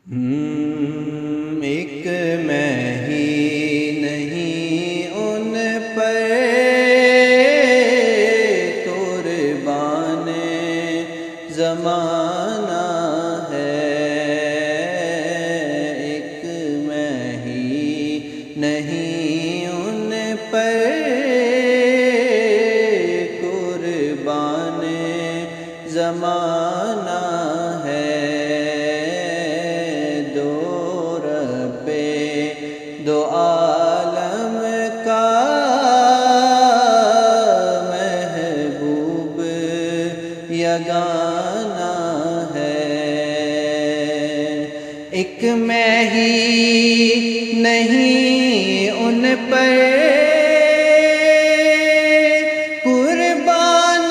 ایک میں ہی نہیں ان پر قربان زمانہ ہے، ایک میں ہی نہیں ان پر قربان زمانہ ہے، دو عالم کا محبوب یگانہ ہے، ایک میں ہی نہیں ان پر قربان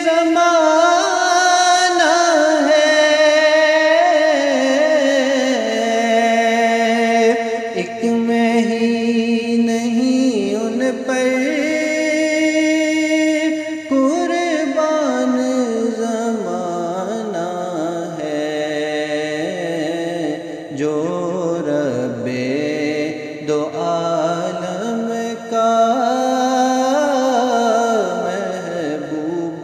زمانہ ہے، ایک میں ہی نہیں ان پر قربان زمانہ ہے، جو رب دو عالم کا محبوب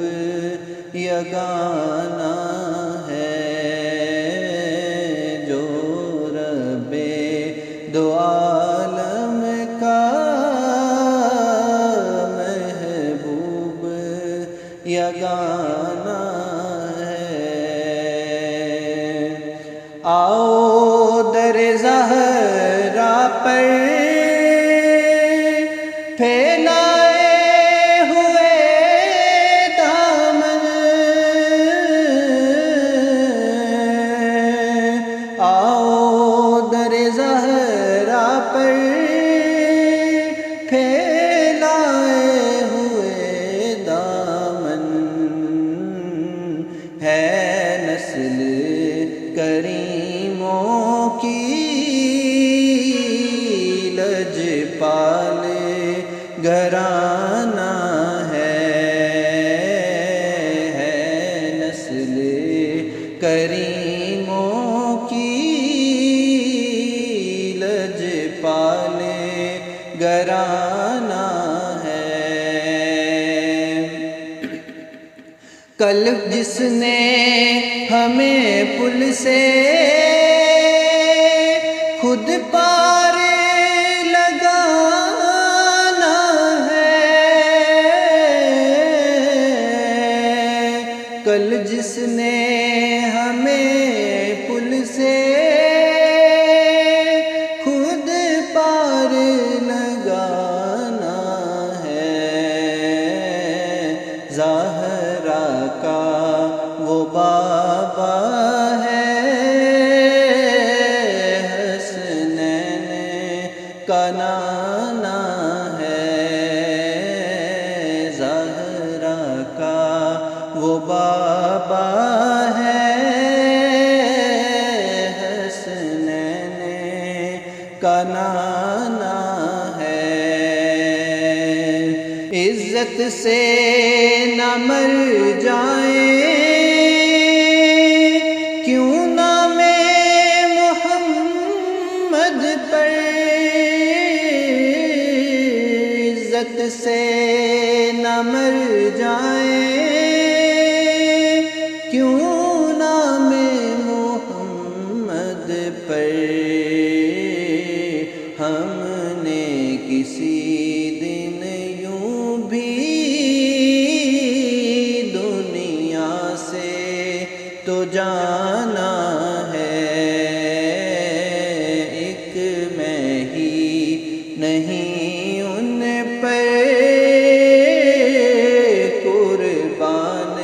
یگانہ ہے، جو رب دو عالم کا محبوب یگانہ ہے۔ آؤ در زہرا پر پھیلائے ہوئے دامن، آؤ در زہرا پر پھیلائے ہوئے دامن، ہے نسل کریموں کی لجپال گھرانہ ہے نسل کریموں کی لجپال گھرانہ ہے، کل جس نے ہمیں پل سے خود پار لگانا ہے، کل جس نے ہمیں پل سے خود پار لگانا ہے، زہرا کا وہ بابا ہے، حسنین کا نانا ہے، زہرا کا وہ بابا ہے، حسنین کا نانا ہے، عزت سے نہ مر جائیں کیوں نام محمد پر، عزت سے نہ مر جائیں کیوں نام محمد پر، ہم نے کسی دن یوں بھی دنیا سے تو جانا ہے، ایک میں ہی نہیں ان پر قربان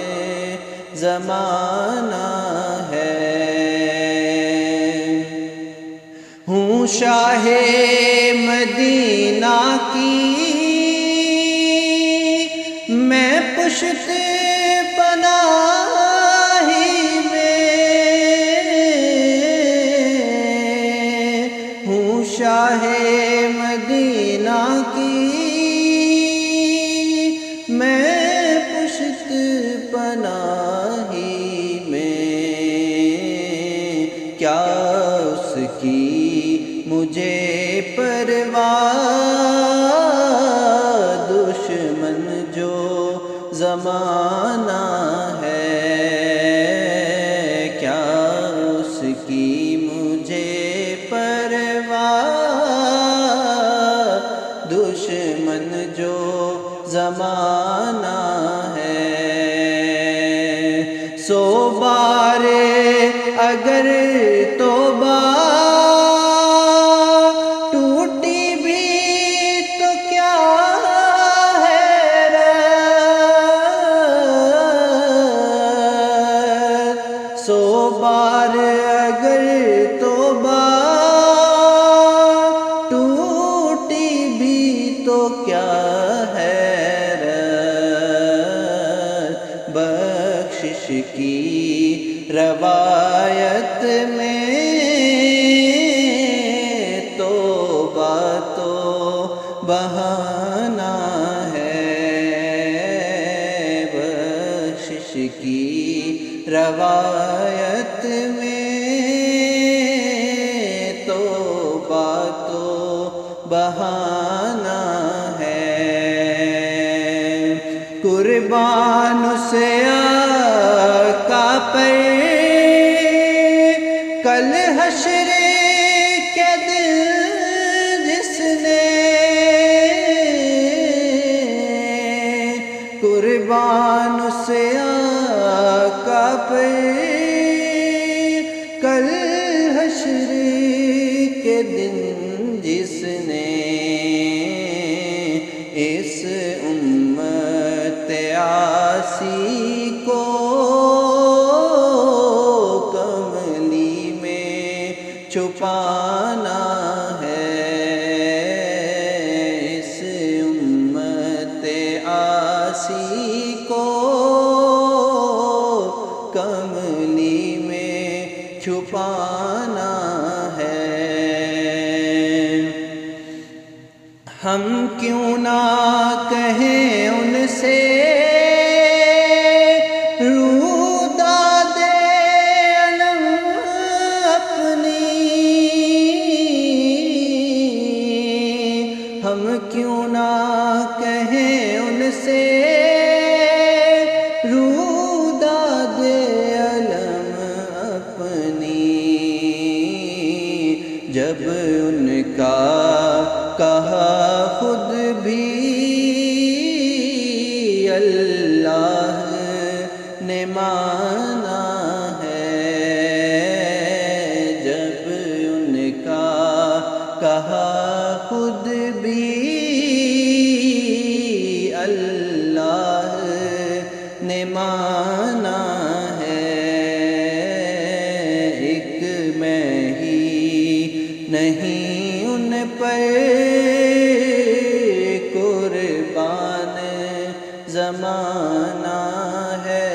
زمانہ ہے، ہوں شاہ مدینہ کی میں پشت پناہی میں، ہوں شاہ مدینہ کی میں پشت پناہی میں، کیا اس کی مجھے پرواہ، دشمن جو زمانہ ہے، کیا اس کی مجھے پرواہ، دشمن جو زمانہ ہے۔ سو بار اگر توبہ ٹوٹی بھی تو کیا حیرت، سو بار اگر توبہ ٹوٹی بھی تو کیا حیرت، بخشش کی روایت میں توبہ تو بہانہ ہے، بخشش کی روایت میں توبہ تو بہانہ ہے۔ قربان سے آقا پر کل حشر کے دن جس نے، قربان سے آقا پر کل حشر کے دن جس نے، اس امت عاصی کو کملی میں چھپانا ہے، اس امت عاصی کو کملی میں چھپانا ہے۔ ہم کیوں نہ کہیں ان سے ہم کیوں نہ کہیں ان سے روداد علم اپنی، جب ان کا کہا خود بھی اللہ نے مانا ہے، جب ان کا کہا خود بھی اللہ نے مانا ہے، ایک میں ہی نہیں ان پر قربان زمانہ ہے،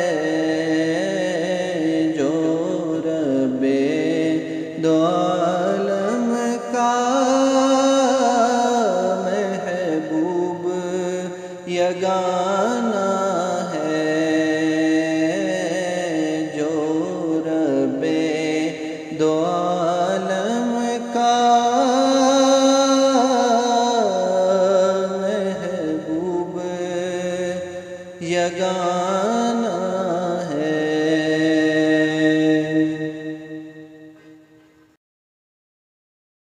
جو رب دو عالم کا محبوب یگانہ ہے، جو رب دو